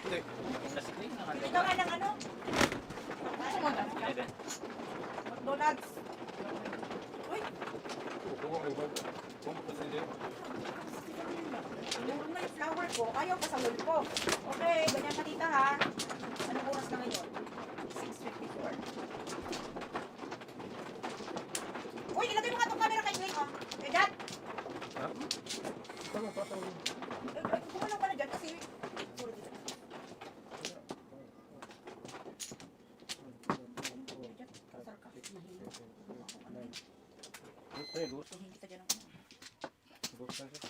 Hindi. Ikaw nga ng ano? McDonald's. Uy! Yung may flower ko, ayaw pa sa wall ko. Okay, ganyan ka tita ha. Anong oras na ngayon? 6:54. Uy, ilagay mo nga itong camera kay Wing ha. Eh, Dad! Ha? Tama, pasang. Kumalong ka na dyan kasi... Sorry, tita. Dad, kasar ka. Ay, gusto. Tingin kita dyan ng ano. Gusto na siya.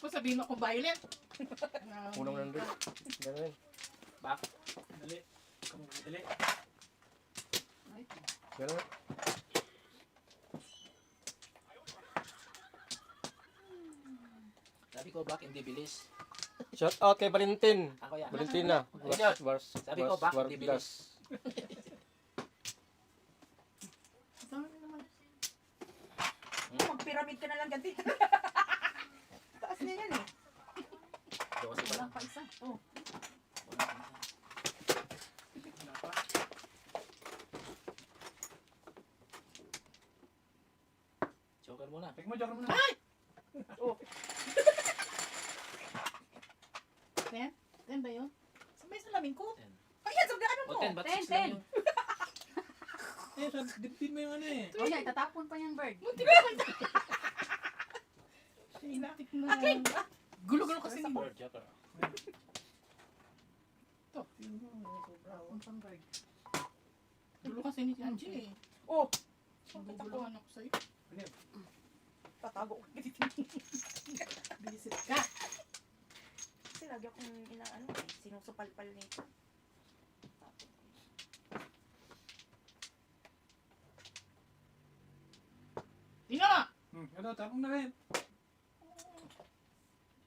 Ako sabihin ako violent. Unang nandun. Ganun. Back. Dali. Dali. Ganun. Sabi ko back, hindi bilis. Shout out kay Valentin. Ako yan. Valentina. Sabi ko back, hindi bilis. Mag-pyramid ka na lang dyan, tita. Taas na yan eh. Dosi pa lang. Pa isa. Oh. Joker muna. Tek mo, joker mo na. Ay! Oh. Ten ba yun? Sabay salamin ko. Ten. Ayan, sabi ano mo? O, 10, ba't 10, 6 lang yun? Eh, dipin mo yung ano eh. Oh, yeah, tatapon pa yung bird. Akin! Gulo-gulo kasi ni Bird, Joker. ito. Tapon pang bird. Gulo kasi ni Angie eh. Oh! Guguluhan ako sa'yo. Tatago ko. Bisit ka. Kasi lagi akong inaano eh. Sinusupalpal nito. Tingnan nga! Ano, tapong na rin.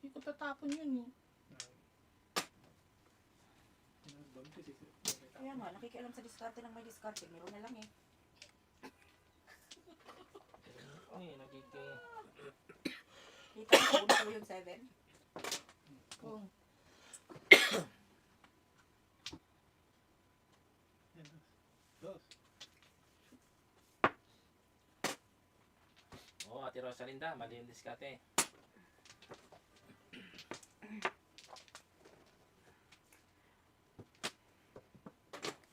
Hindi ko tatapon yun eh. Kaya nga, nakikialam sa diskarte ng may diskarte. Meron na lang eh. Ay, nagiging... Kita ko, una ko yung 7. Oh. Oo, Ate Rosalinda, mali yung diskate.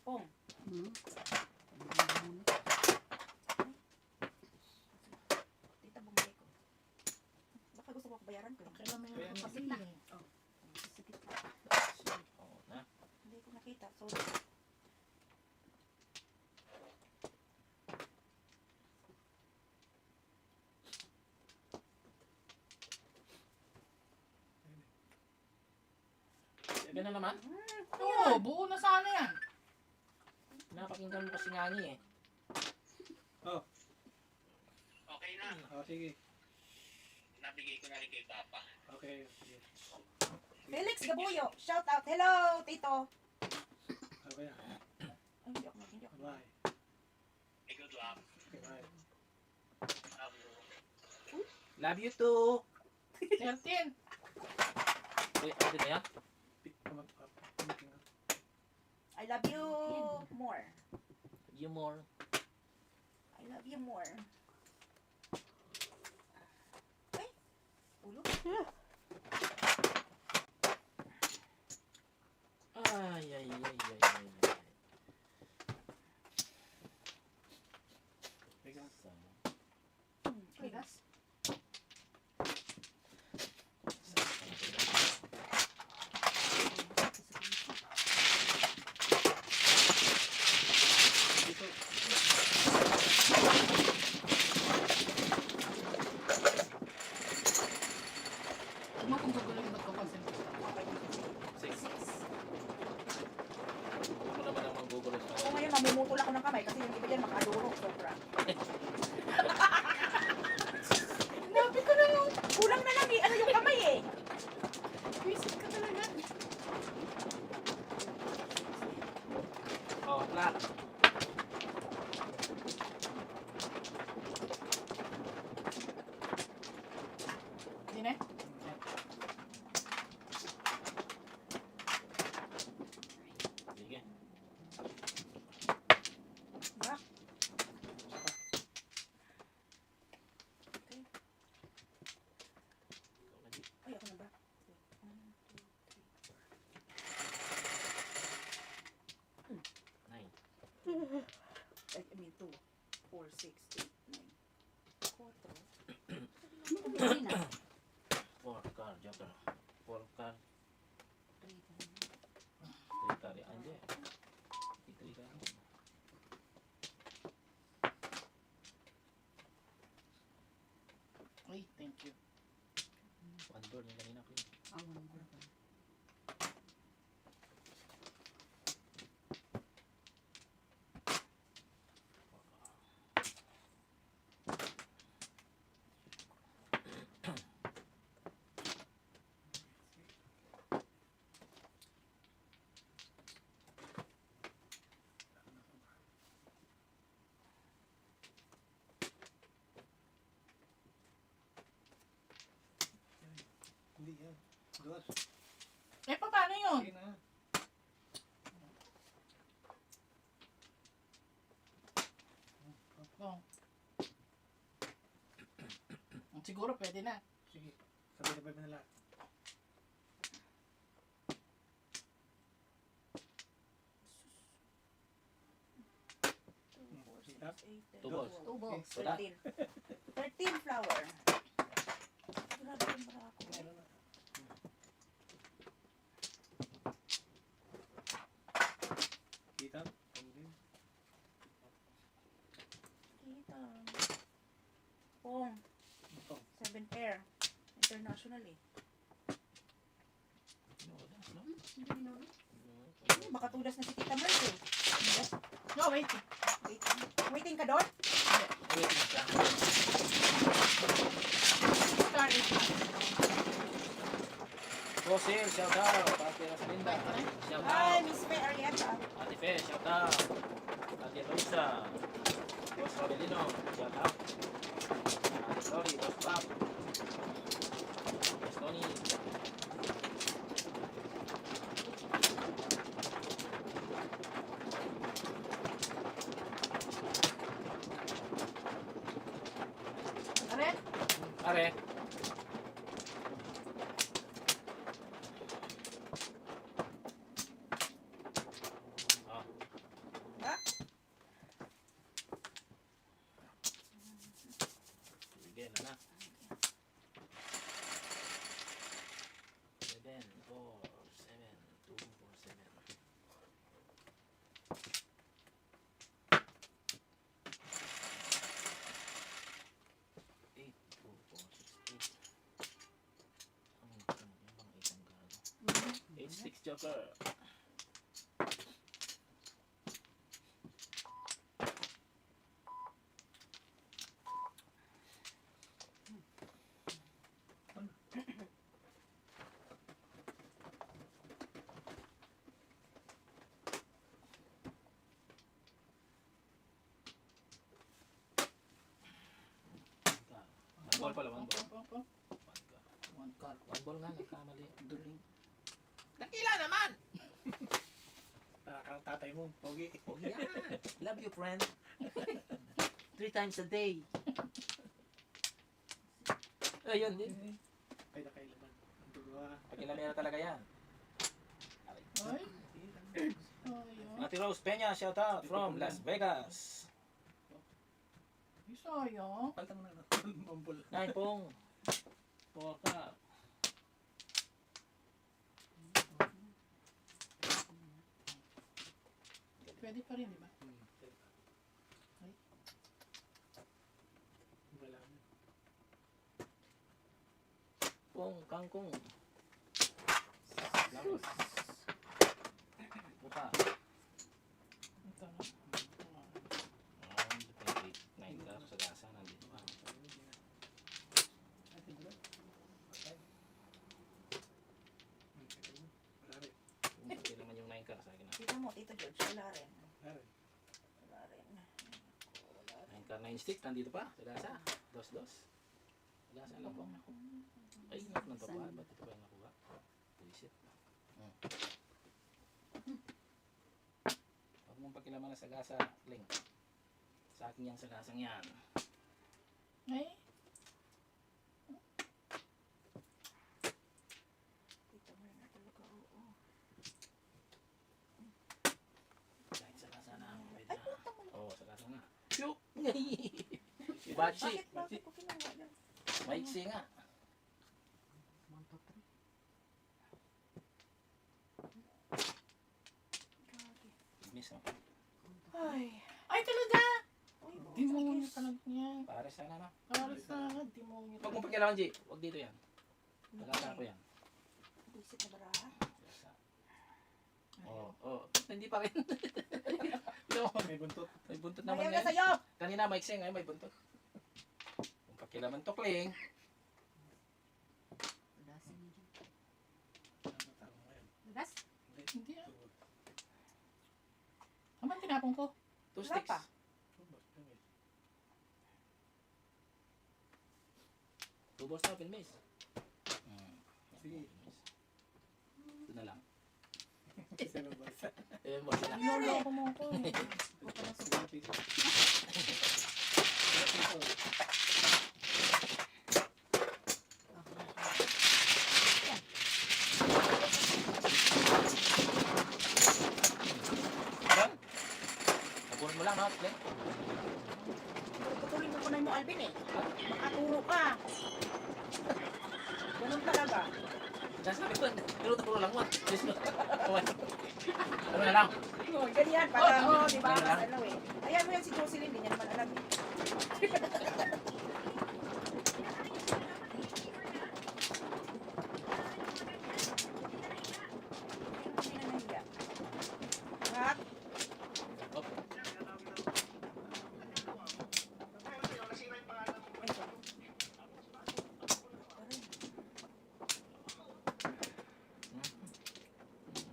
Pong. Tita, bumili ko. Baka gusto mo bayaran ko. Kailan mo yung kapatid na? Oh. Sige. Oo na. Hindi ko nakita. Sorry. Sabi na naman. Oo, buo na sana yan. Napakinggan mo kasi nga niya eh. Okay na. Oh, sige. Nabigay ko na rin kay Papa. Okay, sige. Felix Gabuyo. Shout out. Hello, Tito. Okay na. Ay, hindi ako. Hindi ako. Bye. Hey, good luck. Okay, bye. Love you too. 13. Uy, ano din na yan? Pick ka mag-up. I love you more. You more. I love you more. Ay, ulo. Ay, ay, ay, ay, ay, ay. Teka. Bigas. Huwag mo kung gugulo yung magkakonsentrate. Six. Ako naman ang manggugulo sa Ako ngayon, mamumutol ako ng kamay kasi yung iba dyan makaduro. Sobra. Nabi ko na yung kulang na lang eh. Ano yung kamay eh? Bisit ka talaga. Oh, flat. Hindi na. 2, 4, 6, 8, 9. 4. Hindi na. 4 card, joker. 4 card, 3 card. Hindi. 3 card. Ay, thank you. 1 board yung kanina ko. Ang wala. Hindi yan. Dos. Eh, paano yun? Sige na. Oh. Siguro pwede na. Sige. Sabay-sabay mo na lahat. Two balls. 2 balls. Wala. 13. 13 flower. Grabe yung bara ako. Meron na. Kita? Pambin. Kita. Pong. Ito. 7 pair. International eh. Baka tudas na si Tita Merl eh. No, wait. Waiting ka doon? Waiting siya. Sorry. Rosil, shout out. Ate Rosalinda. Shout Hi, out. Miss Fe Arieta. Ate Fe, shout out. Ate Rosa. Boss Robelino, shout out. Ate Sorry, Boss Pop. Boss Tony. Are? Are. Oh. Ha? Sige na na. 7, 4, 7, 2, 4, 7. 8, 2, 4, 6, 8. Yung bang 8 ang gano? 8, 6 joker. One ball pala, one ball. One ball. One card. One ball nga, nagkamali. Duling. Nakila naman! Nakakang tatay mo. Pogi. Oh yeah! Love you, friend. 3 times a day. Ayun din. Kaya nakailaman. Ang dalawa. Pagkilamera talaga yan. Ay. Sayang. Ate Rose Peña, shout out from Las Vegas. Ay, sayang. Palta mo na. Mambol. 9 pong. 4 ka. Pwede pa rin, di ba? Wala na. Pong, kangkong. Laos. Buka. Ito na. Depende. 9 ka sa gasa. Nandito pa. Wala rin. Hindi naman yung 9 ka sa akin. Kita mo, Tito George. Wala rin. Wala rin. Wala rin. 9 ka, 9 stick. Nandito pa. Sa gasa. 2-2. Sa gasa lang po. Ay, hinap ng papa. Ba't ito ba yung nakuha? Buisit. Huwag mong pakilaman na sa gasa, Ling. Sa akin yung sagasang yan. Ay. Tito Merl na talaga, oo. Kahit sa gasa na, pwede na. Oo, sa gasa nga. Bachi. Bakit ko kinuha yan? Maiksi nga. Miss mo. Ay. Ay, talaga! Uy, Demonyo sakit. talaga yan. Pare sana na. Para sa demonyo. Huwag mo pagkailangan, G. Huwag dito yan. Nagkaka ko yan. Isip na bara. Oo. Hindi pa rin. May buntot. May buntot naman Ayaw na ngayon. sa'yo! Kanina maiksi, ngayon may buntot. Kung pakilaman tukling. Lagas? Hindi ah. Aman tinapon ko. 2 Wala sticks. pa. Two balls na, Miss. Sige. Ito na lang. Isa na ba? Ayun, boss na. Niloloko mo ko eh. Sige, piso. Alam? Tapunin mo lang, no? Glenn? Putulin mo kunay mo, Alvin eh. Makaturo ka. Ganun talaga. Sasabi ko, pero tapuro lang mo. Please mo. Ano na lang? Oh, ganyan, para Oo, di ba? ganyan lang. Ano eh. Ayan mo yan si Jocelyn, hindi niya naman alam eh. Hindi na nahiya. Kat,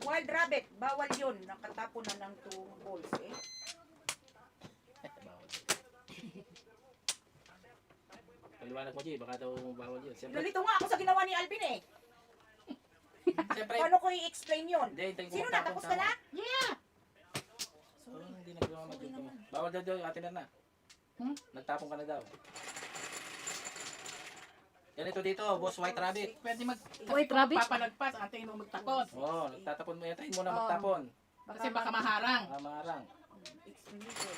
wild rabbit, bawal yun. Nakatapon na ng 2 balls eh. Bawal. Paliwanag mo, G. Baka daw bawal yun. Siyempre, Nalito nga ako sa ginawa ni Alvin eh. siyempre. Paano ko i-explain yun? Hindi, hintayin ko Sino na? magtapon Tapos sa- ka na? Oo, hindi nagawa Sorry mag-video. naman. Bawal daw, Ate na. Hmm? Nagtapon ka na daw. Ganito dito, boss white rabbit. Pwede mag... Wait, rabbit? Papalagpas, antayin mo magtapos. Oo, nagtatapon mo yan. Tahin mo na Oo. magtapon. Kasi baka maharang. Mamarang. Explanation.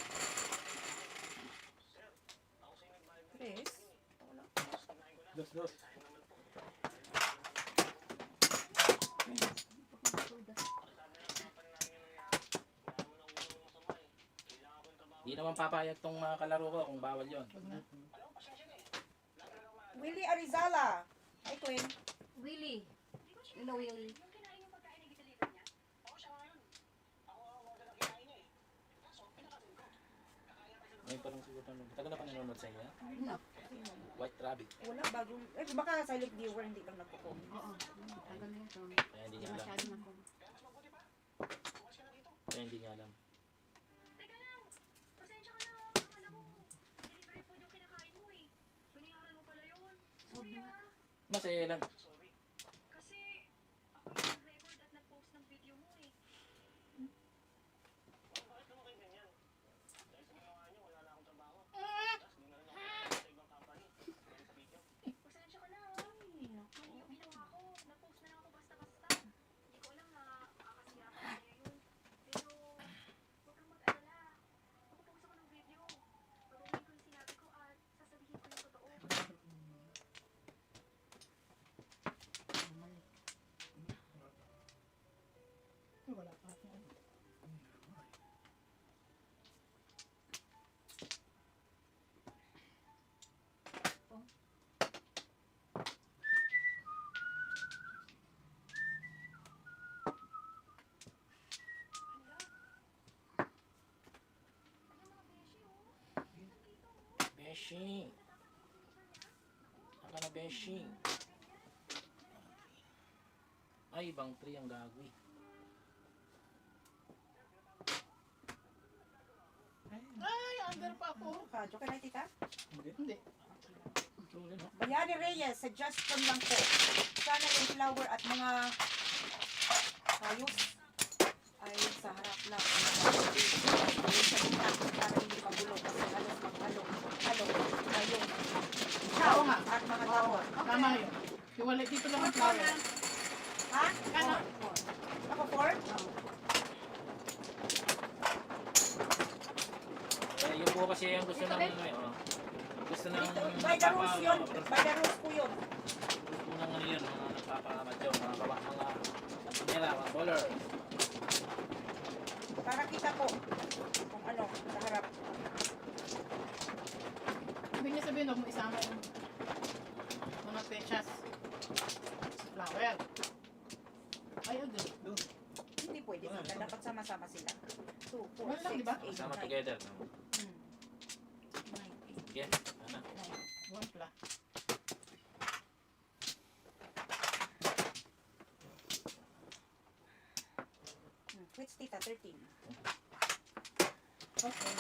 Chris? Dos. Di naman papayag tong mga kalaro ko kung bawal yon. Willie Arizala. Hi, Queen. Willie. You know Willie. May parang siguro tanong. Tagal na pa nanonood sa iyo. No. White rabbit. Wala, bagong... Eh, baka silent viewer, hindi lang nagko-comment. Oo. Tagal na ito. Kaya hindi Hindi niya alam. masyado na ko. Kaya hindi niya alam. Huwag na. Masaya lang. Wala pa. Beshi. Saka na Beshi. Ay, ibang tree ang gagawin. Ay, under pa ako. Kadyo ka na, tita? Hindi. Tuloy, no? Bayani Reyes, suggestion lang po. Sana yung flower at mga hayos ay sa harap lang. Ay sa gitna para hindi magulo kasi halos maghalo. Halo, hayong. Oo nga. At mga tao. Tama yun. Hiwalay dito lang ang flower. Ha? Ano? Ako 4? Eh, yun po kasi yung gusto namin. Oh. Gusto nang By the rules yun. By the rules po yun. Unang ano yun, mga nagpapamadyo, mga kawa, mga kanila, mga bowler. Para kita po kung ano, sa harap. Ibig niya sabihin, huwag mo isama yung mga pechas. Flower. Ay, agad. Hindi pwede sila. Dapat sama-sama sila. 2, 4, Wala lang, 6, di ba? 8, Sama 9, together. 9, Sige, ano? 8, 9. One pla. Quits tita, 13. Okay.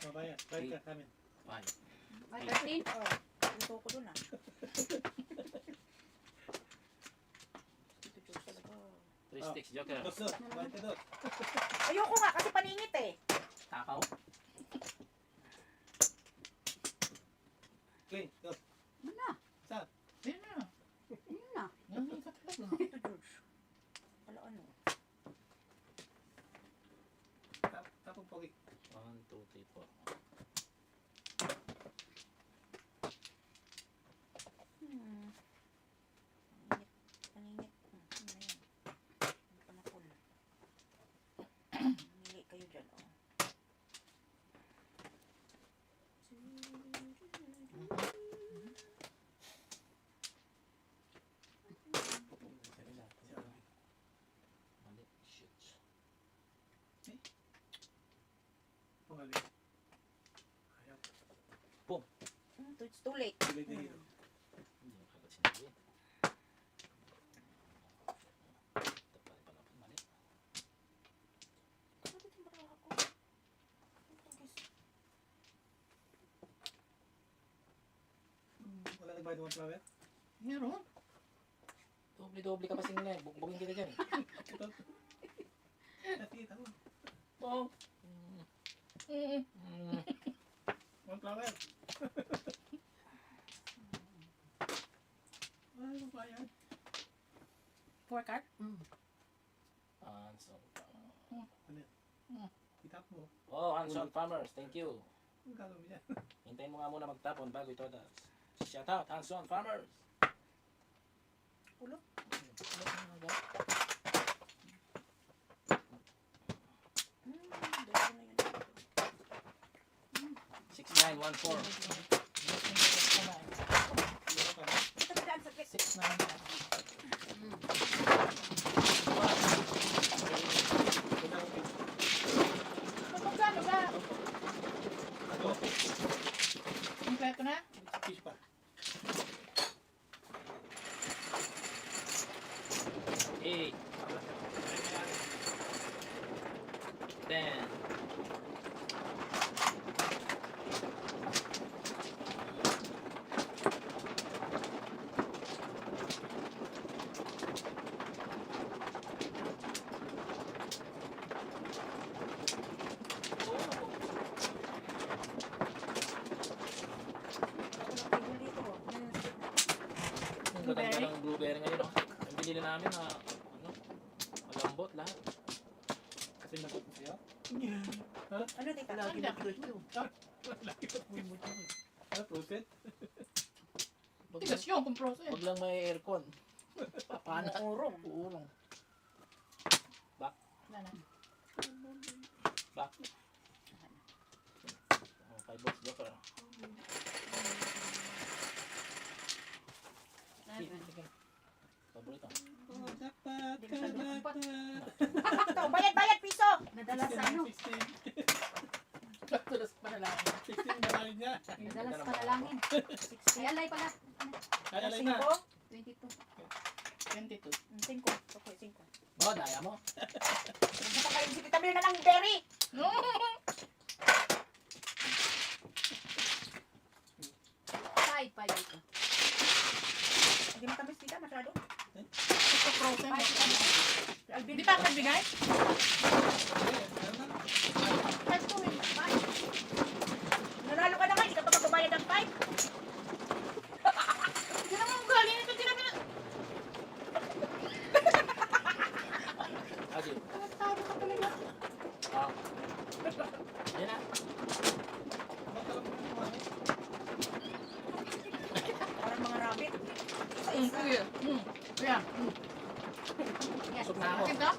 Bayad ka kami. Fine. May 13. Oh, luto ko dun ah. Ito juice talaga. 3 sticks, Joker. Dos. Bayad ka dos. Ayoko nga kasi paningit eh. Takaw. Clean. Dos. Ano na? Yun na. Yun na. Yan ka talaga. Ito juice. Wala ano. Tapong pogi. 1, 2, 3, 4. Paningit. Ano na yun? Ano pa na full? Mili kayo dyan oh. Mali. Shit. Pangali. Ayaw. It's too late. Tuloy na yun. Hindi mo kagad sinabi. Tapos pala po, mali. Bakit yung barala ko? Wala nagbayad ng flower? Meron. Doble-doble ka pa singla eh. Bugbugin kita dyan. Ito. Nakita mo. Oh. One flower. Wala nang bayad. 4 card? Hanson. Itap mo. Oh, Hanson Farmers. Thank you. Ang gagawin mo yan. Hintayin mo nga muna magtapon bago ito das. Shout out, Hanson Farmers. Ulo? Dalawa na yun. 6914. Ito na daan sa kit. 6, 9, 9. Magkano ba? Kompleto na? Fish pa. 8. 10. Ang gaganda ng blueberry ngayon, oh. Ang binili namin na, ano, malambot lahat. Kasi nakot mo siya. Ano tita? Lagi na presyo. Laki pa mo mo. Ano, proset? Tigas yun kung process. Huwag lang may aircon. Papana. Urong. Uurong. Wala na. Back. Oh, 5 bucks Joker. Sige. Paborito. Oh, dapat ka dapat. Ito, bayad piso! Nadala sa ano? 16. Tulas pa na lang. 16 na lang niya. Nadala sa panalangin. Si Alay pala. Ay, alay na. 22. 22. 5. Okay, 5. Oh, daya mo. Hindi pa kayo si Tita Mir na lang berry! Five pa dito. Hindi matamis tita, masyado. Ito frozen. Alvin, Di ba nagbigay? Five to win. Five. Nanalo ka na nga, hindi ka pa magbabayad ng 5. Hindi naman ang galing nito. Tinabi na. Agi. Tawag ka talaga. Ah. Yan na. Akin ka?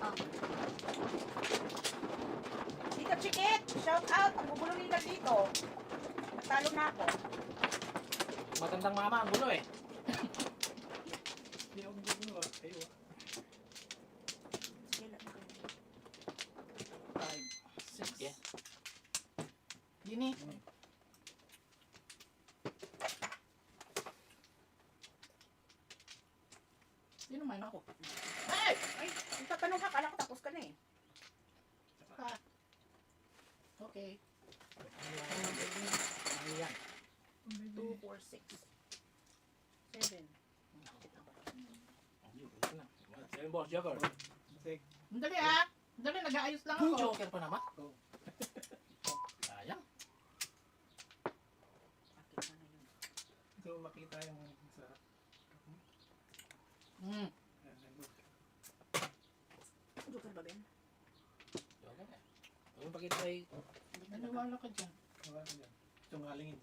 Tita Chikit, shout out. Ang gugulo nila dito. Natalo na ako. Matandang mama ang gulo eh. Hindi ako gugulo. Kayo ah. Sige lang. 5, 6. Yeah. Gini. Sino man ako? Ay! Ay, itatanong ka. Kala ko tapos ka na eh. Ha. Okay. Ayan. 2, 4, 6. 7. Seven balls, Joker. Sige. Dali ah! Dali, nag-aayos lang ako. Joker pa naman. Go. Sayang. Bakit na yun? Ito makita yung sa... Hmm. Joker ba, Ben? Joker eh. Huwag yung pakita ay... Naniwala ka dyan. Wala ka dyan. Itong halingin.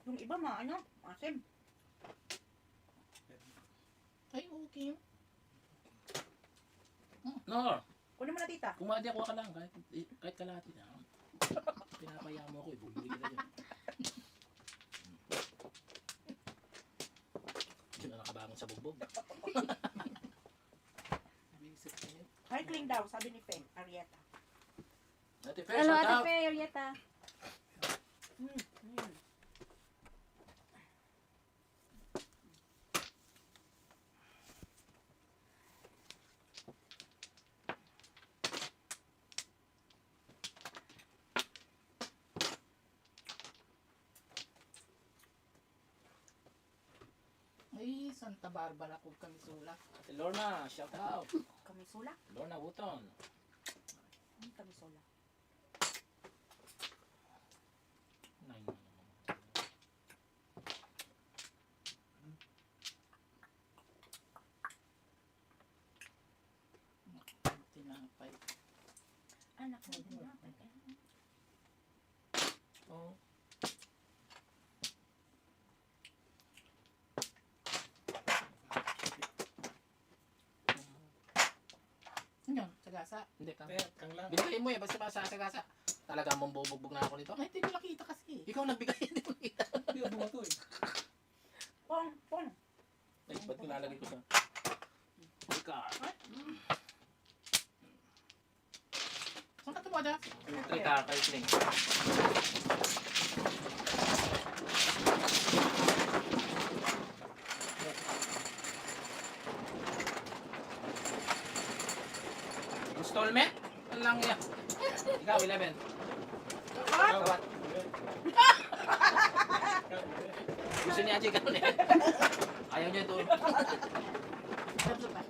Yung iba ano? Asim. Ay, okay. No, Kunin mo na tita. kumadi ako ka lang. Kahit kalahati na. Pinapaya mo ako eh. Bubuli kita dyan. Diyan na nakabangon sa bugbog. Basic na yun. Cycling daw, sabi ni Feng. Arieta. Ate Fer, Hello, shout Ate out. Fe, Arieta. Ay, Santa Barbara kung kami sulak. Ate Lorna, shout out. Kamisula? Lorna Buton. Kamisula. Nine. Tinapay. Anak ko. Oh. Ano yun? Sagasa. Hindi ka. Kaya, kang lang. Binigay mo eh, basta masasagasa. Talagang mambubugbog na ako nito. Ay, hindi ko nakita kasi. Ikaw nagbigay, hindi mo nakita. Hindi ako bumato eh. Pong, pong. Ay, ba't ko lalagay ko sa... Ika. Saan ka tumada? Trika, kaitling. Installment? Ano lang yan? Ikaw, 11. Kawat. Gusto niya Aji ganun eh. Ayaw niya ito. Sabso pa.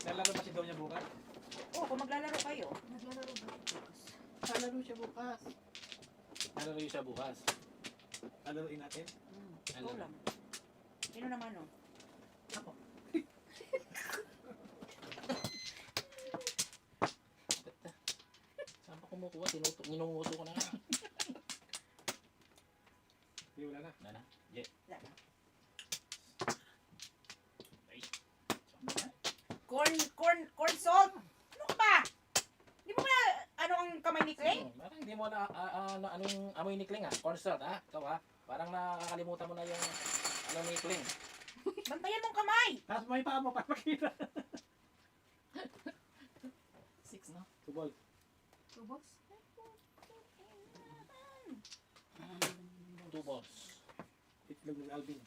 Nalaro ba si Donya bukas? Oh, kung maglalaro kayo. Naglalaro ba? Kalaro siya bukas. Nalaro yun siya bukas. Lalaroin natin? Ikaw lang. Sino naman oh? Saan pa kumukuha? Ninunguso ko na nga. Hindi, wala na. Wala na. Wala na. Ay. Corn salt! Ano ka ba? Di mo ba ano ang kamay ni Clay? Parang hindi mo na anong amoy ni Kling ah. Cornstarch ah. Ikaw ah. Parang nakakalimutan mo na yung ano ni Kling. Bantayan mong kamay! Tapos may paa mo para makita. 6, no? Subol. Tubos? 2 balls. Itlog ng Alvin.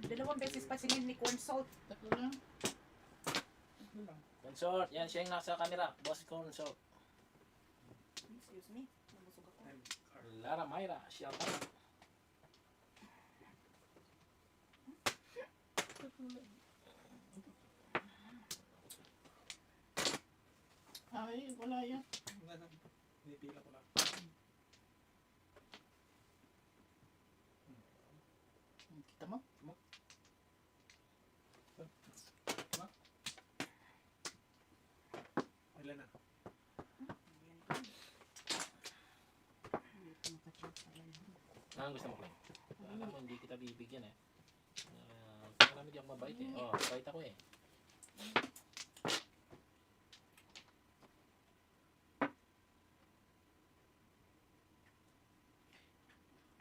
Dalawang beses pa singin ni corn salt. Tatlo lang. Tatlo lang. Consort. Yan siya yung nasa camera. Boss Consort. Excuse me. Nabusog ako. Lara Mayra. Shout out. Ay, wala yan. Pinipila ko lang. Tama? Ilan na? Anong gusto mo, Clay? Alam mo, hindi kita bibigyan eh. Alam mo, di ako mabait eh. Oh, mabait ako eh.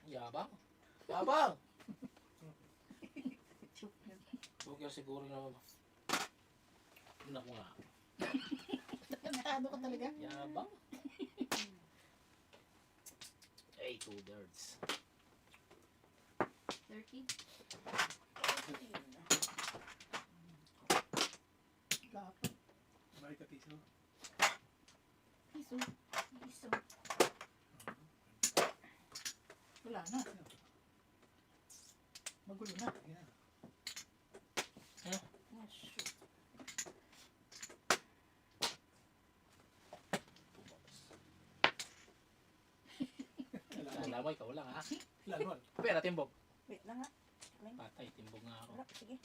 Yabang? Yabang! Joker siguro na... Naku nga. Tarantado ka talaga. Yabang? Hey, 2 birds. 30. Dapat. Bakit ka piso? Piso. Piso. Wala na. Magulo na. Yan. Oh, shoot. 2 balls. Alam mo, ikaw lang ha. Lanon. Pera, timbog. Wait lang ha. Patay, timbog nga ako. Wala, sige.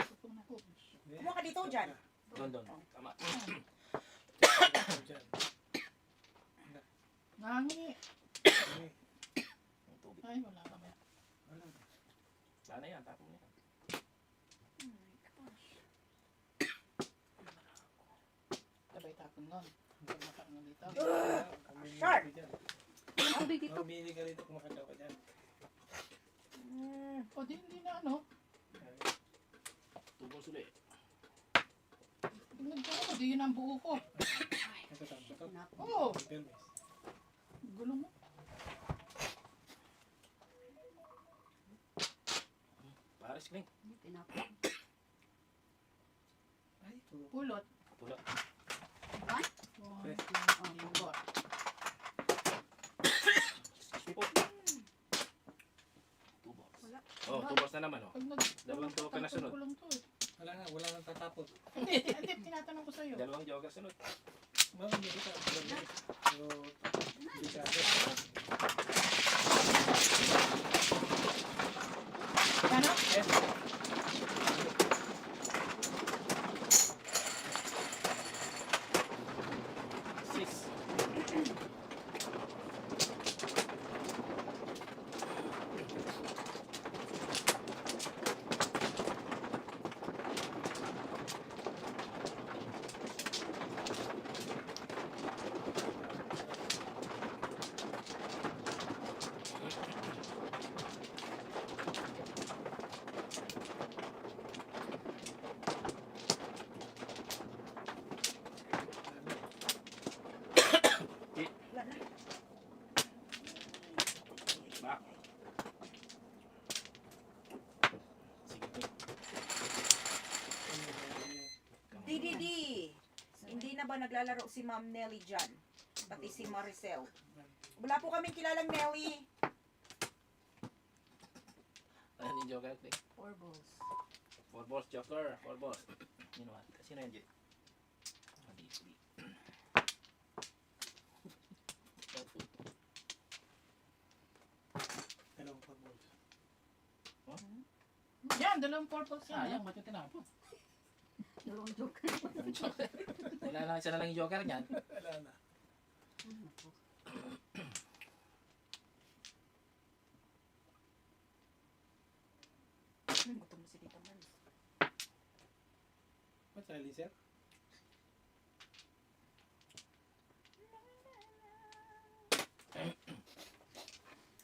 Tutong na ko. Kumuha ka dito, Jan. Doon. Tama. Diyan. Nangi. Okay. Yung tubig. Ay, wala kami. Wala na. Sana yan, tapos mo yan. Sabay tapon nun. Huwag makaano dito. Sharp! Tubig ito. Mamili ka rito kung makatawa dyan. O di, hindi na ano. 2 balls ulit. Tingnan ko ako, di yun ang buo ko. Ito tama to. Oo. Permis. Gulo mo. Pares, Kling. Tinapon. Ay, puro. Pulot. Tulak. One. One, Yes. two, four. Excuse me po. 2 balls. Wala. Oh, 2 balls na naman oh. Pag Dalawang joker na sunod. ko lang to eh. Wala nga, wala nang tatapon. Hindi, tinatanong ko sa'yo. Dalawang joker sunod. Mamili ka. So, hindi ka. Ano? Six. Wala na. Back. Sige, Kling. DDD. Hindi na ba naglalaro si Ma'am Nelly dyan? Pati si Maricel. Wala po kaming kilalang Nelly. Ano yung joker, Kling? 4 balls. 4 balls, joker. 4 balls. Sino yan? Sino yan, Jit? Mali. Dalawang pag-balls. Yan, dalawang purples yan. Sayang, ba't yung tinapon? Dalawang joker. Ang joker. Wala lang, isa na lang yung joker niyan. Wala na. Gutom na si Tita Man. Ba't sali, sir?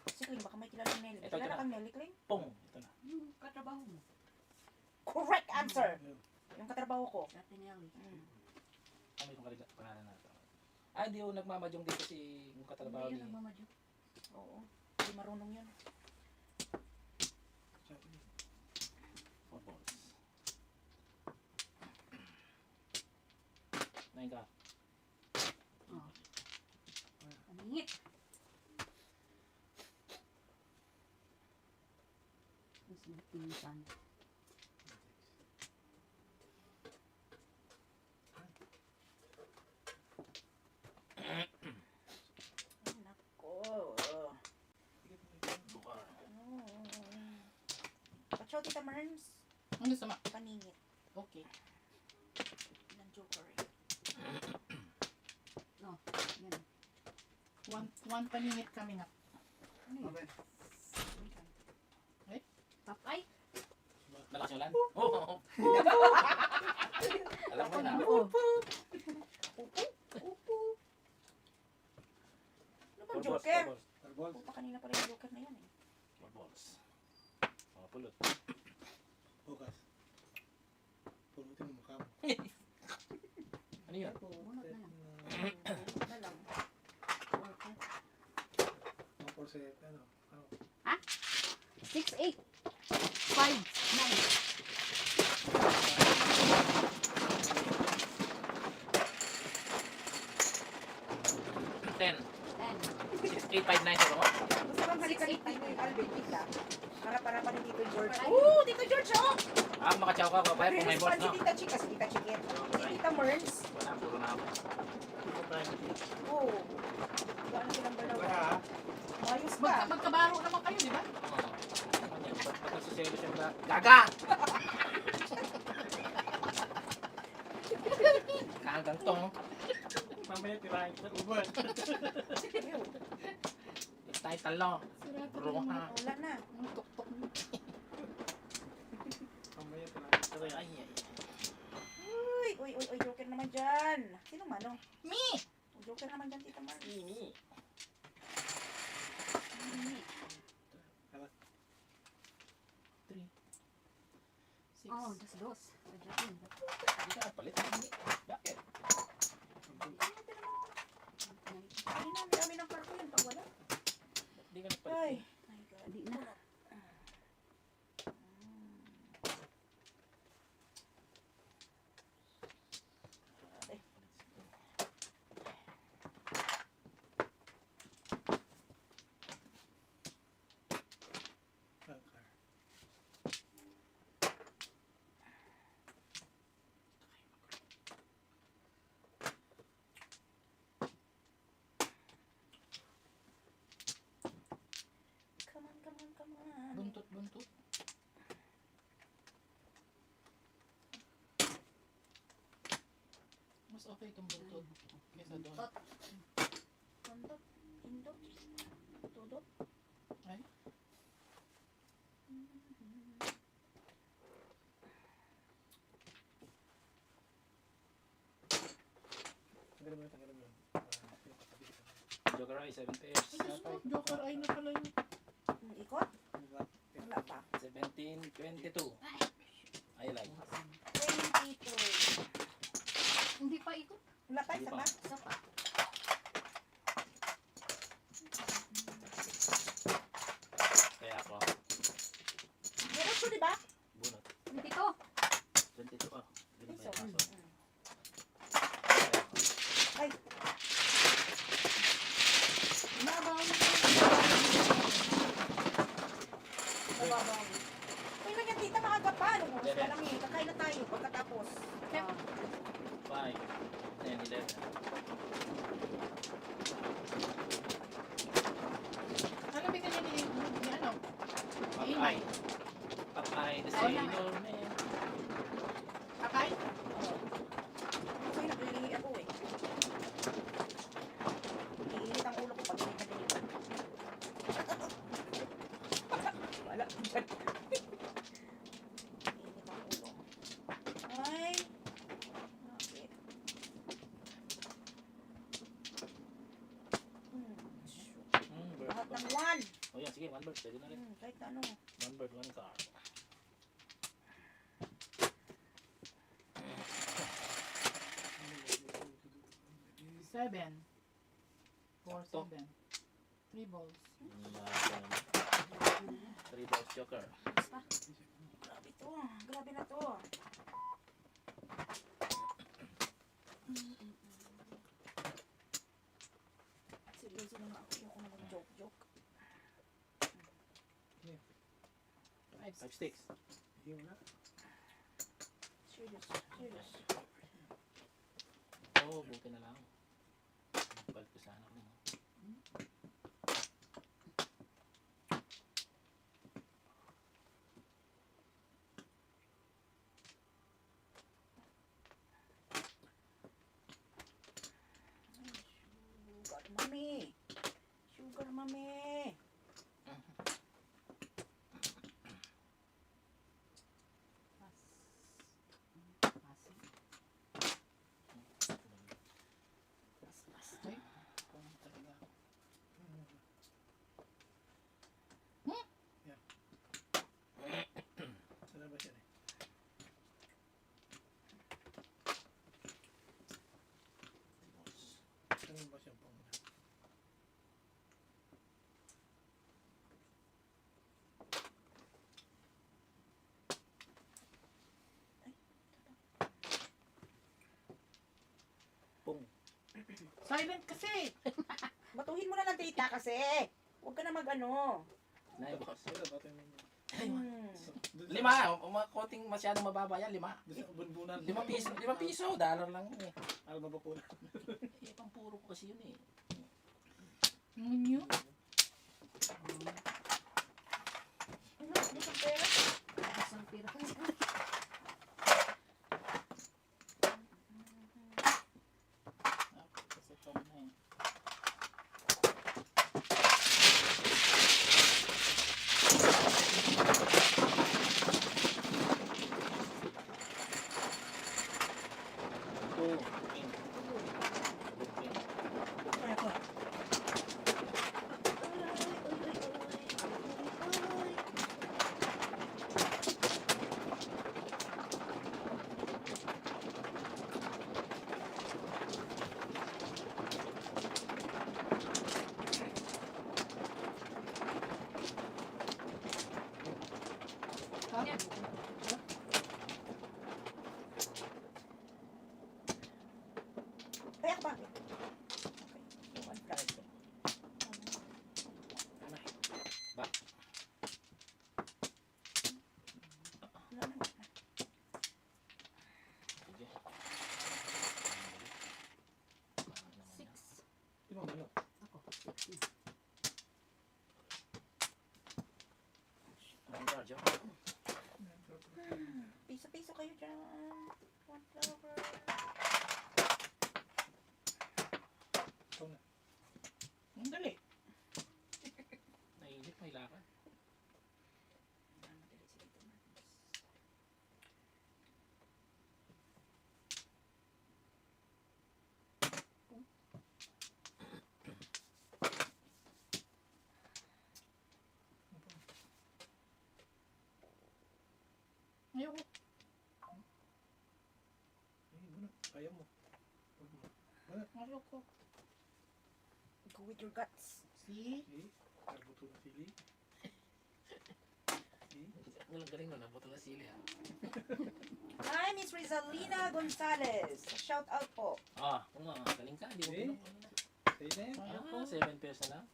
Si Kling, baka may kilalang Nelly. May Ito, kilala ito. kang Nelly, Kling? Pong! Ito na. Yung katrabaho mo. Correct answer! Yung katrabaho ko. Dati ni Ali. Ano yung pangalan natin? Ah, hindi yung nagmamadyong dito si yung katrabaho Hindi ni... yun ang mamadyo. Oo. Hindi marunong yun. 4 balls. 9 ka. Oh. Paningit. Mas nagpinsan. Ay, nako. Buka. Tita Merns. Ano sama? Paningit. Okay. Ng Joker. Oh, yan. One paningit coming up. Papay. Malakas yung ulan? Oo. Alam mo na. Oh. Upo. Ano bang Four balls, Joker? Four balls. Puta, kanina pa rin yung Joker na yan eh. Four balls. Mga pulot. Bukas. Pulutin mo mukha mo. Ano yun? Bunot na lang. Ano na lang. 1% ano? 6, 8, 5, 9. Ten. 10. 6, 8, 5, 9, sabi mo? Gusto bang halikan ni Tito yung Alvin, Tita? Para pa ni Tito George. Ay. Oo, Tito George, oh! Ah, makatsaw ka pa kung may balls, Si no? Tita Chica, si Tita Chiquet. Si Tita Merns. Wala, puro na ako. Oo. Wala na silang dalawa. Ayos ka. Magkabaro naman kayo, di ba? Oo. Ba't nagsiselo siya ba? Gaga! Hanggang tong. Mamaya tirahin sa uban. Tayo talo. Sira Bro, ha? Wala na. Ang tuktok mo. Mamaya tirahin sa Ay, ay, ay. Uy, Joker naman dyan. Sino mano? Me! Joker naman dyan, Tita Merns. Ini. Three. Six. Oh, dos. Adyakin. Hindi ka nagpalit. Bakit? Ay, na, dami ng karto yan. Pag wala. Hindi ka nagpalit. Ay. My God. Hindi na. Come on. Buntot. Mas okay itong buntot kesa doon. Kondot. Indot. Tudot. Ay. Tanggalin mo. Joker Eye, 7 pairs. Joker eye na pala yun. Ikot? Wala pa. 17, 22. I like. 22. Hindi pa ikot. Wala pa, isa pa. Isa pa. Kaya ako, Meron ko, di ba? bunot. Hindi to. 22 pa. Hindi na Piso. kaya kaso. Ay. Nabaw. Nabaw. Uy, na yan, tita, maaga pa. Ano, oras pa lang eh. Kakain na tayo pagkatapos. 5, 10, 11. Ano bigyan niya ni ano? Popeye. Popeye, the sailor man. Kakay? Uy, naglilihi ako eh. Iinit ang ulo ko pag init na ganito. Wala. Init ang ulo. Ay. Bakit? Shoot. Bird. Lahat ng one. Oh yan, sige, 1 bird. Pwede na rin. Kahit na ano. 1 bird, 1 card. Seven. 4, Sakto. 7. 3 balls. 3 balls Joker. Grabe to. Grabe na to. Seryoso naman ako. Ayoko na mag-joke-joke. 5 sticks. Serious. Oh, buti na lang. Balik ko sana ako. Ay, kung talaga. Sa labas yan eh. Sa labas yan pong. Silent kasi! Batuhin mo na lang tita kasi. Huwag ka na mag-ano. Nay, boss. Ito, bato yung Hmm. Lima, konting masyadong mababa yan, 5. Doon sa bunbunan. 5 piso, 5 piso, dollar lang yun eh. Alam mo ba po? Eh, pang puro ko kasi yun eh. Ano yun? Ano? Ano sa pera? Isang pira. Kasi ito na eh. Two. Kaya bakit? Okay. Yung unflowered ko. Ba? Wala na. Sige. 6. Di ba ano? Ako, 6. Ang charge ako. Piso-piso kayo dyan. One flower. Ito na. Ang dali. Nainip, may lakad. Ayoko. Ay, muna. Kaya mo. Huwag mo. Ayoko. Go with your guts. See? Okay. Karbuto ng sili. Ang galing nun, nabuto na sili ha. Hi, Miss Rizalina Gonzalez. Shout out po. Ah, oo nga, galing ka, hindi mo Eh? pinukunin na. Sa'yo na yan. Ayoko. Ah, 7 pesos na lang.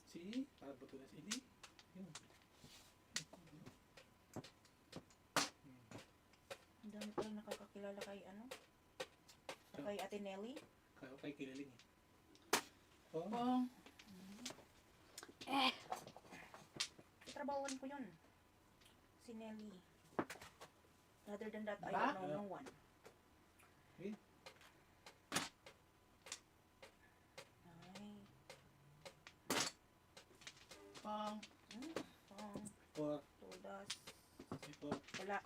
Sili. Karbuto ng sili. Yun. Ang dami pala nakakakilala kay ano? Kay Ate Nelly. Kaya kay kilaling eh. Oh, Pang. Trabawan ko yun. Si Nelly. Rather than that, I Ba? don't know no one. Eh? Ay. Pang. Pang. for, Todas. before, Wala.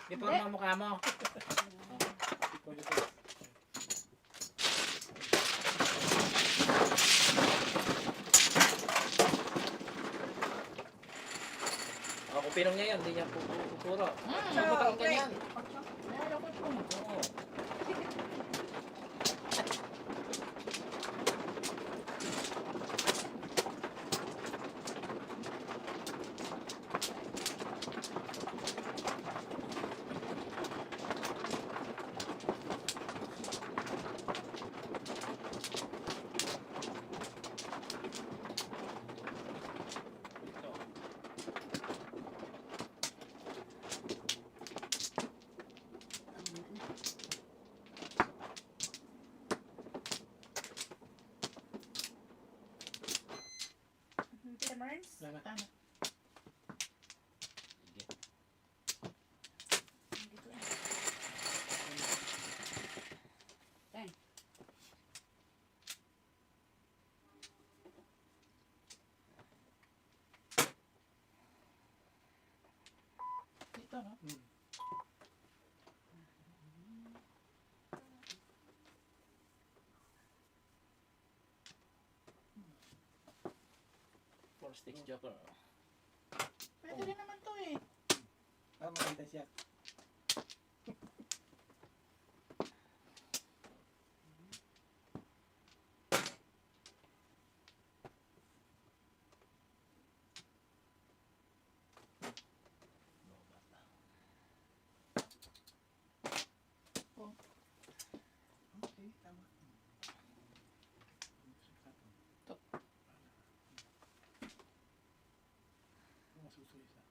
Before mga mukha mo. before, before. O, kung pinong niya yun, hindi niya pupuro. Hmm. Ano ba okay. ganyan? Ayoko pang. Oo. ata, no? Four sticks joker. Pwede rin naman to eh. Ah, makita siya. Okay, tama. Masusulit siya.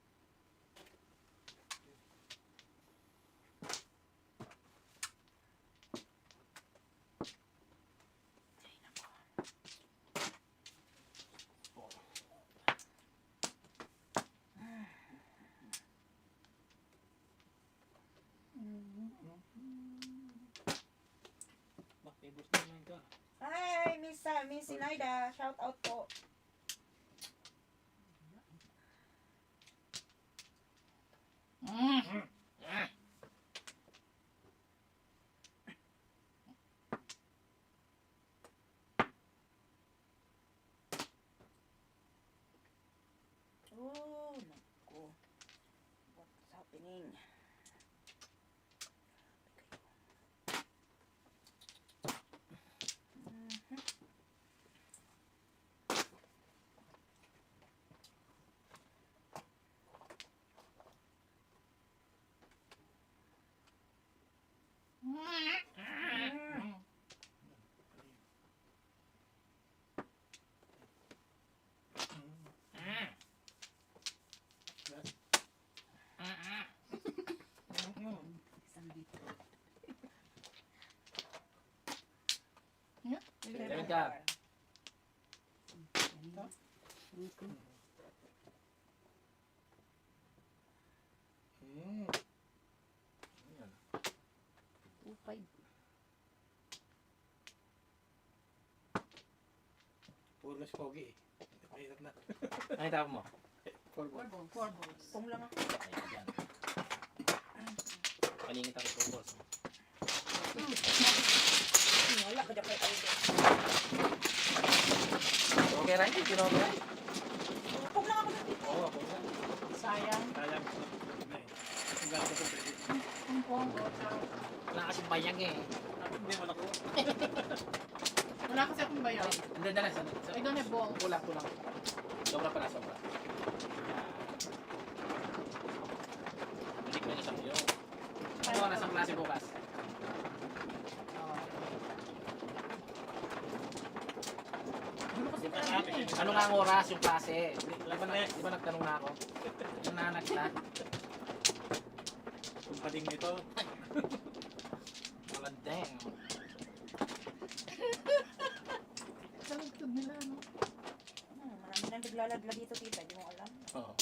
Bakibos naman ka. Hi, Miss Sinaida. Shout out po. Oh, naku. What's happening? Mhm. Mm. Isang dito. Seven ka. Dito. Hmm. 2-5. Puro mas pogi eh. Mahirap na. Ay, tawag mo. Four ball. 4 balls. Pong lang ako. Ayan, dyan. Paningit ako sa balls. Wala ka dyan kayo. Okay, right? Kinoke, right? Pong lang ako dyan. Oo, puro na. Sayang. Kaya gusto ko. Ang ganda ko pwede. Ang pongo. Wala kasing bayang eh. Hindi mo nakuha. Wala kasi akong bayaw. Hindi, dala. I don't have ball. Kulang. Sobra pala, sobra. Balik mo yung isang yun. Ano oras ang klase bukas? Ano kasi kami eh. Ano nga ang oras yung klase? Di ba nagtanong na ako? Yung nanak na? Kung pading nito, Walang deng. Talagtog nila, no? Marami nang naglalaglag dito, tita. Di mo alam. Oo.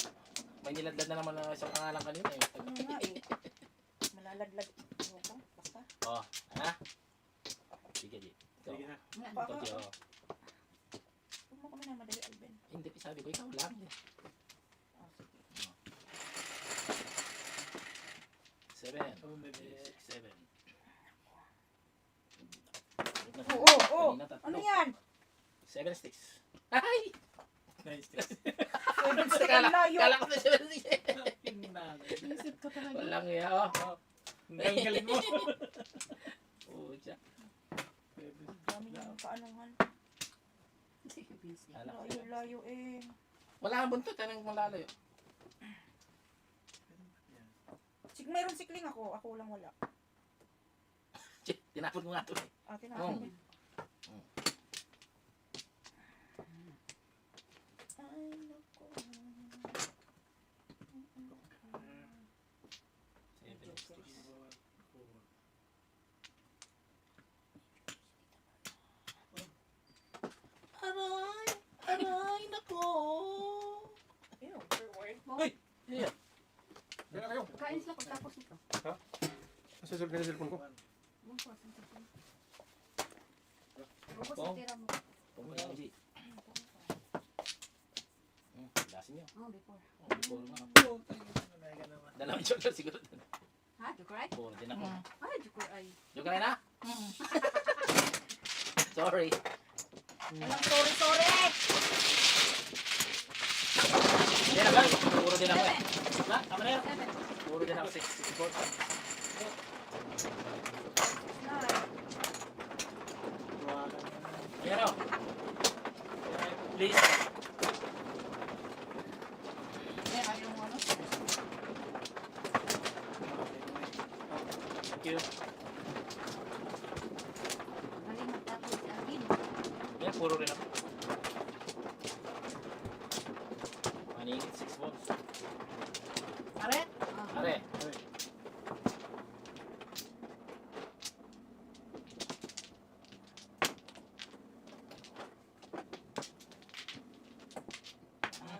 May niladlad na naman na isang pangalan kanina eh. Ano nga eh. Malalaglag. Ano ka? Basta. Oh, ha? Sige, G. Ikaw. sige na. Ikaw, G, oh. Huwag mo kami na madali, Alvin. Hindi, sabi ko, ikaw lang. Oh, sige. 7. Oh, baby. 7. Oo. Ano yan? 7 sticks. Ay! Nice. Seven stick Kala, ang layo. kala ko na 7 sticks. Isip ko talaga. Walang iya, oh. Ang galing mo. Pucha. Dami nang kaanungan. Busy. Anak ko. Layo-layo eh. Wala kang buntot, anong malalayo? Mayroong sikling ako. Ako lang wala. Che, tinapon mo nga ito eh. Ate na. Oh. Ay, naku. 7 sticks. Aray, nako. Ew. Iya. Kaya kayo. Kain sila pagtapos nito. Nasa cellphone ko. Bungkos ang cellphone. Bungkos Oh. ang tira mo. Kung may G. Lasin nyo. Oh, before. Oh, before nga. Oh, tayo na Mega naman. Dalawang joker siguro. Ha? Joker ay? Puro din ako. Ay, joker ay. Joker na? Sorry. Walang sorry. Hindi na ba? Puro din ako eh. Wala, tama na yan. 7. Puro din ako 64. Tuwagan na. Ayan o. Please. Eh, ayaw mo ano? Thank you. Galing magtapos si Alvin. Ayan, puro rin ako. Maningit 6 volts. Pare? Are.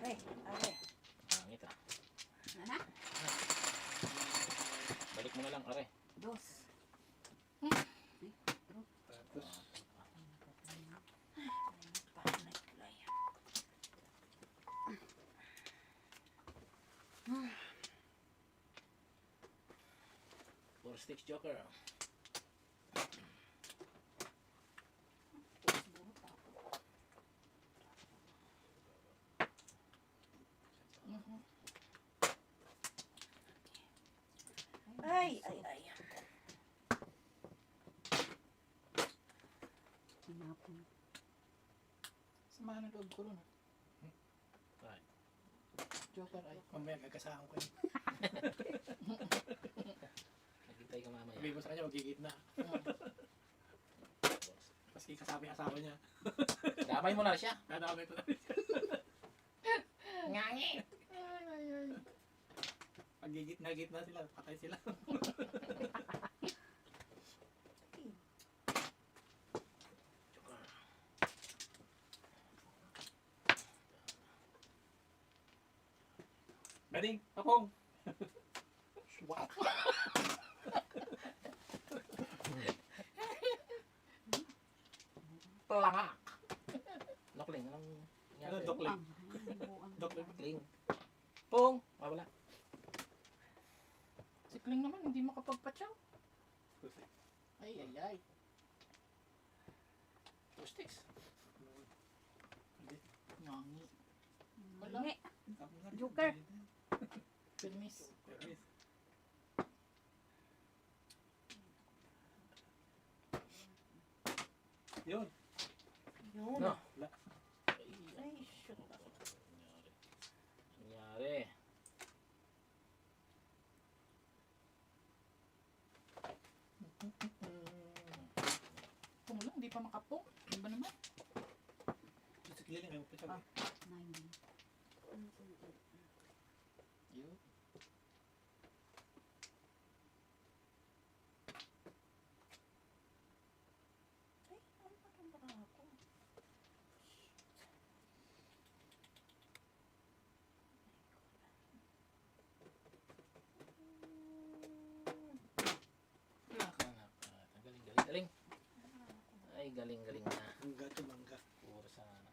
Are. Pangit ah. Ano? Balik mo na lang, are. Dos. Tapos, Four sticks joker. Ay. Hinapon. Samahan ng loob ko rin. Right. Joker ay. mamaya gagasahan ko yun. Naghintay ka mamaya. Sabihin mo sa kanya, magigit na. Maski kasama yung asawa niya. Damay mo na siya. Dadamay ko na. Ngangi! Ay, ay, ay. Pag gigit na sila, patay sila. Bading, papong! Wow! Palangak. Nokling. Anong Ano, nangyari? dokling? Buang. Dokling. Nokling. Pong. Wala. Si Kling naman, hindi makapagpatsaw. Ay, ay, ay. Two sticks. Ngangi. Wala. Nge. Joker. Permis. Yun. Yun. No. Ay, shoot. Nangyari. Kung lang, hindi pa makapong. Ano ba naman? Sa kiling, ayaw pa siya. 9. Yun. Ay, ano ba itong baka ako? Galing. Ay, galing na. Mangga to mangga. Puro sa ano.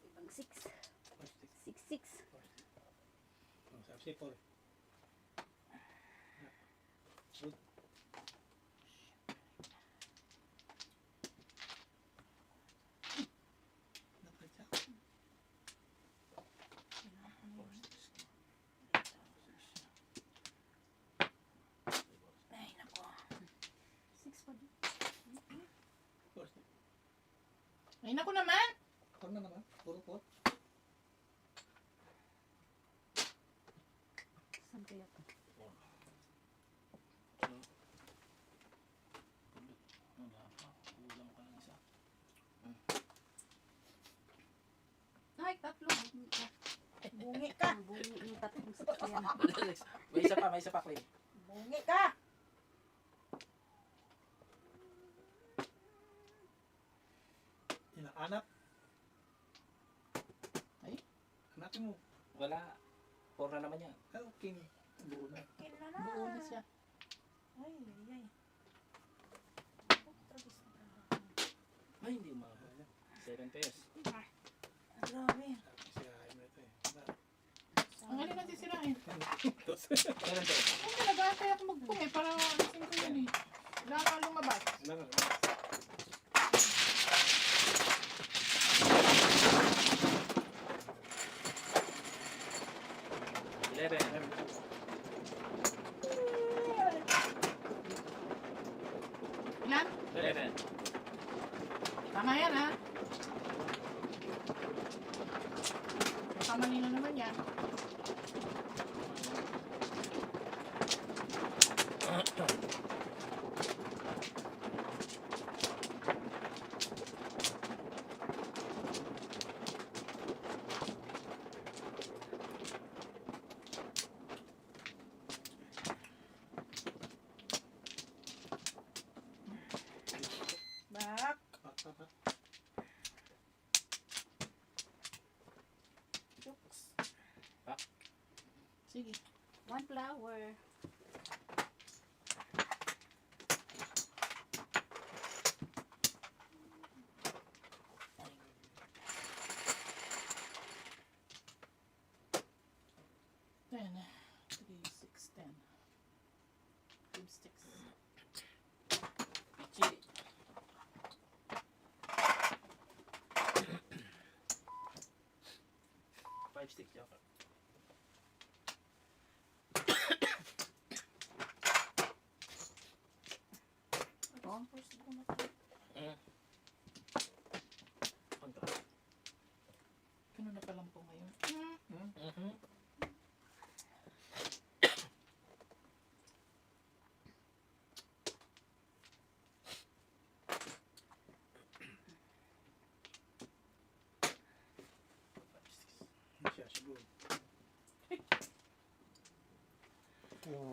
Ibang 6. First stick. 6, 6. Oh, sabi siya, Paul. Good. Napatsa. Ay, nako. 6 pa din. First stick. Ay, naku naman! Huwag na naman. Puro pot. Saan kaya to? Wala pa. Kulang pa lang isa. Ay, 3. Bungi ka. Ang bunyi yung 3 sakyan. May isa pa, Clay. Bungi ka. Inaanap. Ay. Hanapin mo. Wala. Four na naman yan. Ah, okay. Buo na. Kin na na. Buo na siya. Ay, ay. Ay, hindi umabot. 7 pairs. Grabe. Sabi siya, ayaw mo na ito eh. Diba? Ang galing natin sirain. Kailan to? Hindi, nag-aantay ako magpung eh. Para alisin ko yun eh. Wala nga lumabas. Ilan? 11. Tama yan ha. Kamali na naman yan. Back. Oops. Sige. One flower. Ten. 3, 6, 10. Lipsticks. Pichi. Five stick, Joker. Oh. Kontra. Ano na palang po ngayon? Mhm. Siya, siguro. Yung...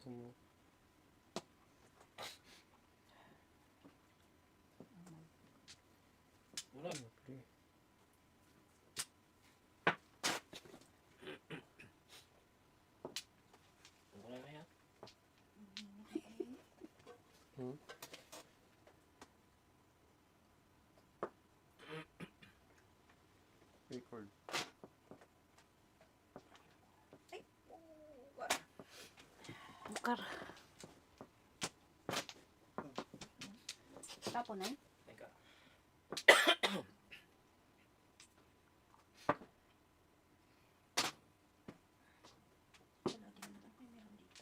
Yung... Wala. Pre. Wala na yan. Hmm? Record. Bukar. Tapon na eh. Teka. Lagi naman ako may meron dito.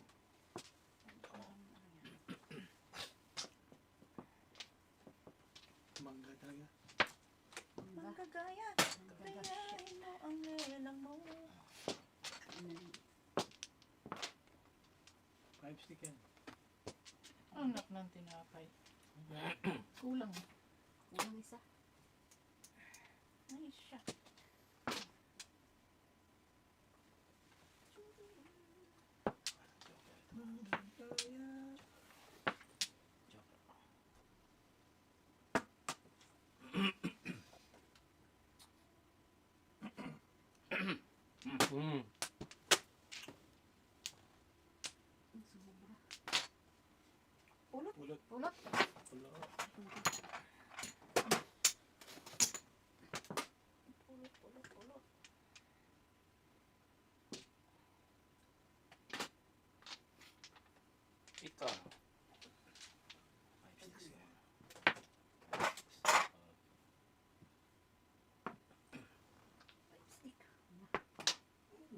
Mangga talaga. Magkagaya. Kayain mo ang lelang mo. Five stick yan. Ang anak ng tinapay. Kulang. Kulang isa. Ay, siya. Hmm. Pulot. Pulot. Pulot. Pulot, pulot, pulot. Ikaw.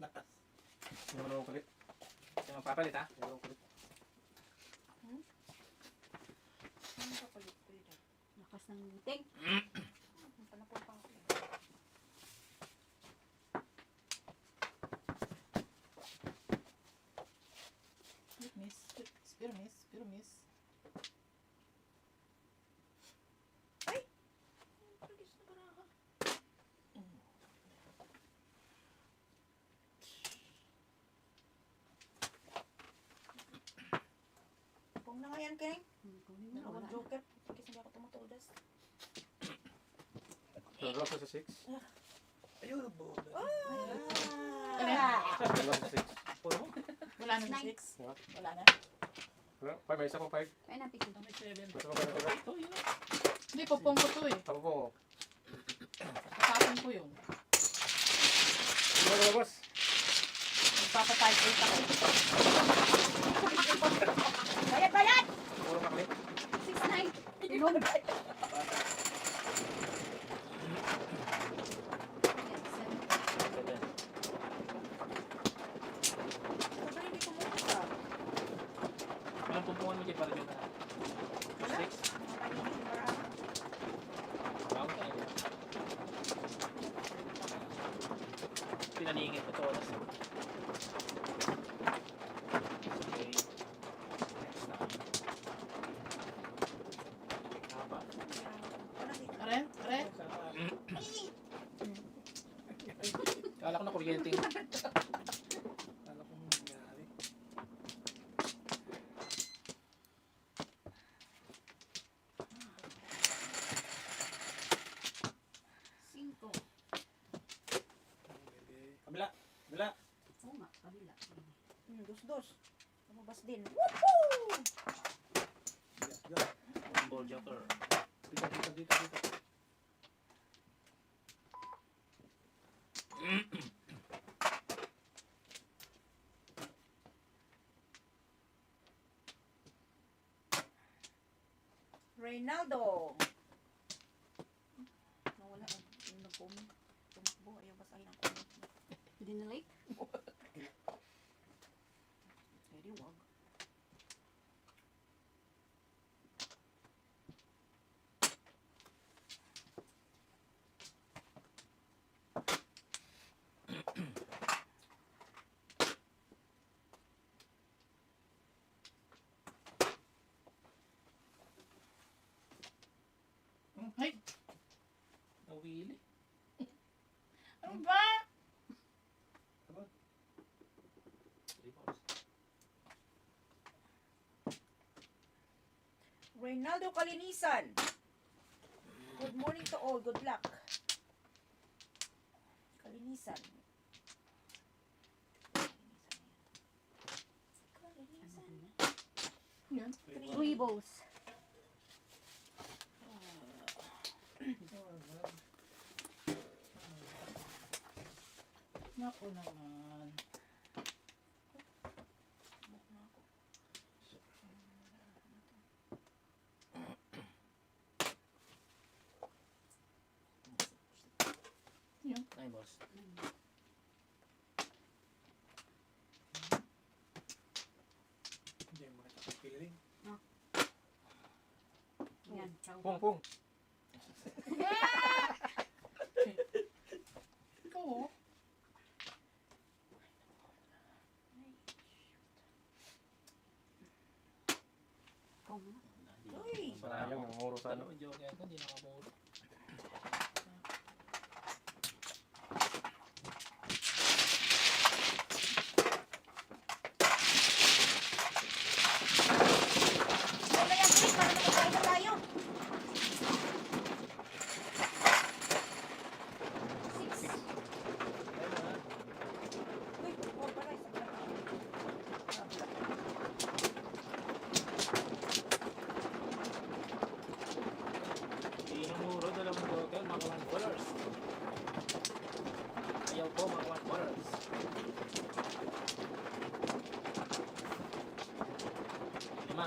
Lakas. Hindi naman kulit. Siya magpapalit ha? Hindi naman kulit. Ano ka palit ko yun? Lakas ng meeting. Panapon pa ako. Miss. Pero miss. Pero miss. Palis na baraha. Kung na nga yan, Keng. Kunin mo. Nakawag Wala. joker. Kasi hindi ako tumutuldas. Dalawa sa 6. Ayun, bo. Dalawa sa 6. Wala na Nine. 6. Wala. Wala na. Wala. 5. May isa pang 5. Kaya na piso. May 7. May isa pang 5 na Ito yun. Hindi, pupong ko to eh. Ako po. Kasapin ko yun. Ano ba, boss? Magpapapalpate ako. Bayad, bayad! Puro makli. 6'9". Inom. Seven. Ano ba hindi kumuha? Anong pumpungan mo dyan para dyan na? Wala. 6? Mga kainin, marami. Bago tayo. Pinaningit ito oras. Okay. Next time. Haba. Wala dito. Are? Are? Kala ko na kuryente. Kala ko nangyari. Cinco. Kabila. Kabila. Oo nga, kabila. Dos. Lumabas din. Woohoo! Ball joker. Dito, dito, dito, dito. Reynaldo. Nawala. Yung nag-comment. Tumakbo. Ayaw basahin ang comment. Dinalik. Pwede wag. Ay, Nawili. ano ba? 3 balls. Reynaldo Kalinisan. Good morning to all. Good luck. Kalinisan. Kalinisan. Yan. 3 balls. Naku naman. Yan. 9 balls. Hindi mo makita feeling. Yan. Pung. Ikaw oh. Kung Uy! Sayang, namuro sa ano. Dalawang joker ko, hindi nakamuro. Wala yan, Chris. Para makakain na tayo. 6. Uy, oh, pala. Hindi namuro, dalawang joker, mga 1 ballers. Ayaw po, mga 1 ballers. Lima.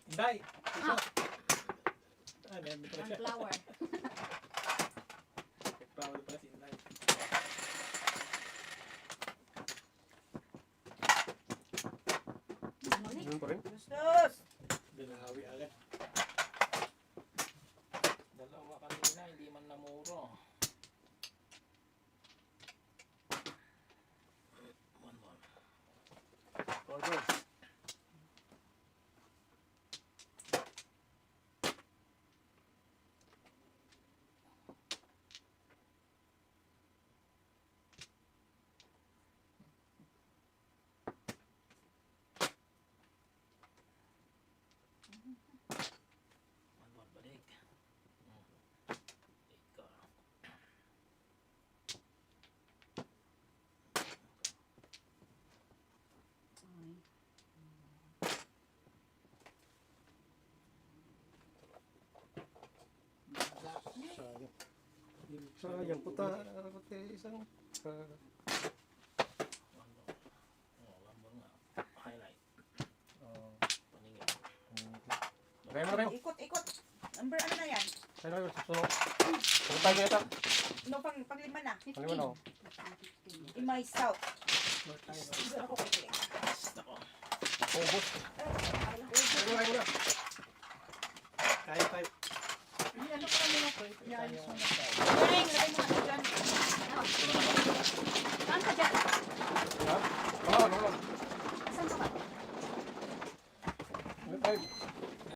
Inday! Isa. Meron pala siya. flower. Bawal pala si Inday. Yun pa rin. Gustos! Binahawi agad. Dalawa kanina, hindi man namuro. 1 ball. 4 balls. Sayang, puta. Pati isang... One more nga. Highlight. Paningin. Lagay mo na kayo. Ikot. Number ano na yan? Sa'yo na kayo. Susunod. Susunod tayo yata. No, panglima na. Ano mo na? In myself. Siguro ako kay Greg. Nako. Ubus. Lagay mo na. Kaya tayo. Hindi, ano pa kami na po? Iayos mo na. Greg, lagay mo na dyan. Saan ka dyan? Ha?